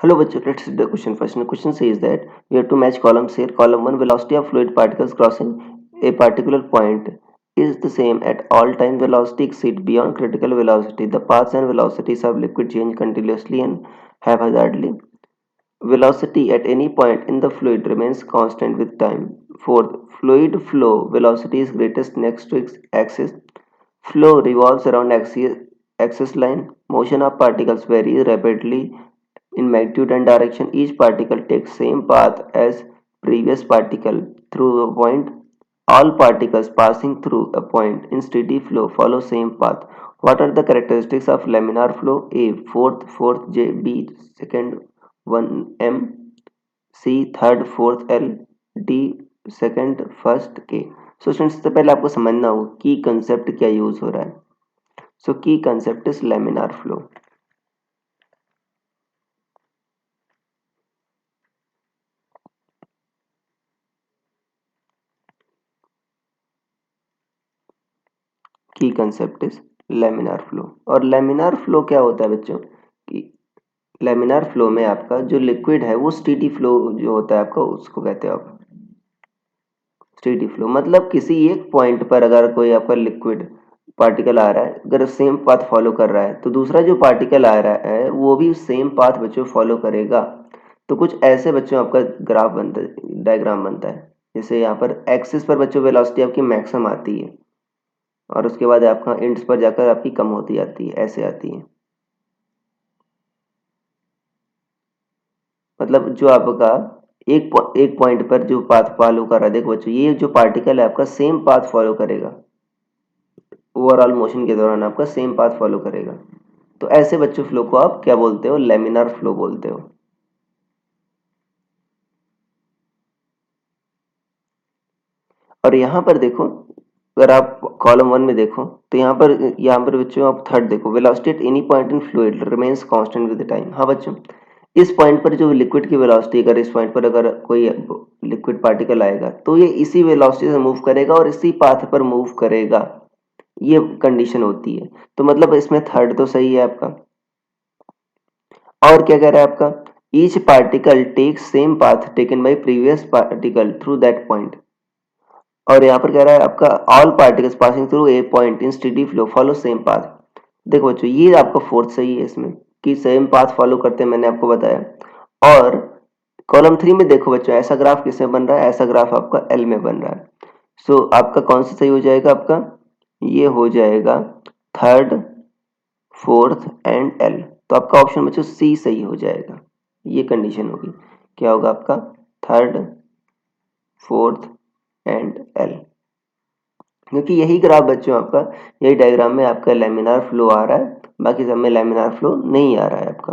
Hello bachcho, let's see the question first. The question says that we have to match columns here. Column 1, velocity of fluid particles crossing a particular point is the same at all time. Velocity exceeds beyond critical velocity. The paths and velocities of liquid change continuously and haphazardly. Velocity at any point in the fluid remains constant with time. Fourth, fluid flow velocity is greatest next to its axis. Flow revolves around axis line. Motion of particles varies rapidly in magnitude and direction. Each particle takes same path as previous particle through a point. All particles passing through a point in steady flow follow same path. What are the characteristics of laminar flow? A. Fourth J. B. Second 1 M. C. Third fourth L. D. Second first K. So students सबसे पहले आपको समझना होगा की concept क्या use हो रहा है. सो की कंसेप्ट इज लैमिनार फ्लो. की कंसेप्ट इज लैमिनार फ्लो. और लैमिनार फ्लो क्या होता है बच्चों कि लैमिनार फ्लो में आपका जो लिक्विड है वो स्टेडी फ्लो जो होता है आपका उसको कहते हैं आप स्टेडी फ्लो. मतलब किसी एक पॉइंट पर अगर कोई आपका लिक्विड पार्टिकल आ रहा है अगर सेम पाथ फॉलो कर रहा है तो दूसरा जो पार्टिकल आ रहा है वो भी सेम पाथ बच्चों फॉलो करेगा. तो कुछ ऐसे बच्चों आपका ग्राफ बनता है डायग्राम बनता है. जैसे यहाँ पर एक्सिस पर बच्चों वेलोसिटी आपकी मैक्सिमम आती है और उसके बाद आपका इंड्स पर जाकर आपकी कम होती आती है ऐसे आती है. मतलब जो आपका एक पॉइंट पर जो पाथ फॉलो कर रहा है देखो बच्चों ये जो पार्टिकल है आपका सेम पाथ फॉलो करेगा. ओवरऑल मोशन के दौरान आपका सेम पाथ फॉलो करेगा. तो ऐसे बच्चों फ्लो को आप क्या बोलते हो? लैमिनार फ्लो बोलते हो. और यहाँ पर देखो अगर आप कॉलम 1 में देखो तो यहाँ पर बच्चों आप थर्ड देखो velocity at any point in fluid remains constant with time. हाँ बच्चों इस पॉइंट पर जो लिक्विड की वेलोसिटी अगर इस पॉइंट पर अगर कोई लिक्विड पार्टिकल आएगा तो ये इसी वेलोसिटी से मूव करेगा और इसी पाथ पर मूव करेगा. ये कंडीशन होती है. तो मतलब इसमें थर्ड तो सही है आपका. और क्या कह रहा है आपका each particle take same path taken by previous particle through that point. और यहाँ पर कह रहा है आपका all particles passing through a point in steady flow follow same path. देखो बच्चों ये आपका फोर्थ सही है इसमें कि सेम पाथ फॉलो करते हैं मैंने आपको बताया. और कॉलम 3 में देखो बच्चों ऐसा ग्राफ किसमें बन रहा है? ऐसा ग्राफ आपका एल में बन रहा है. सो आपका कौन सा सही हो जाएगा? आपका ये हो जाएगा थर्ड फोर्थ एंड एल. तो आपका ऑप्शन बच्चों सी सही हो जाएगा. ये कंडीशन होगी. क्या होगा आपका? Third fourth and L. क्योंकि यही ग्राफ बच्चों आपका यही डायग्राम में आपका लैमिनार फ्लो आ रहा है. बाकी सब में लैमिनार फ्लो नहीं आ रहा है आपका.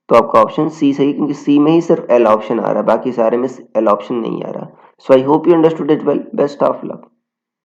तो आपका ऑप्शन सी सही क्योंकि सी में ही सिर्फ एल ऑप्शन आ रहा है बाकी सारे में एल ऑप्शन नहीं आ रहा. So I hope you understood it well. Best of luck.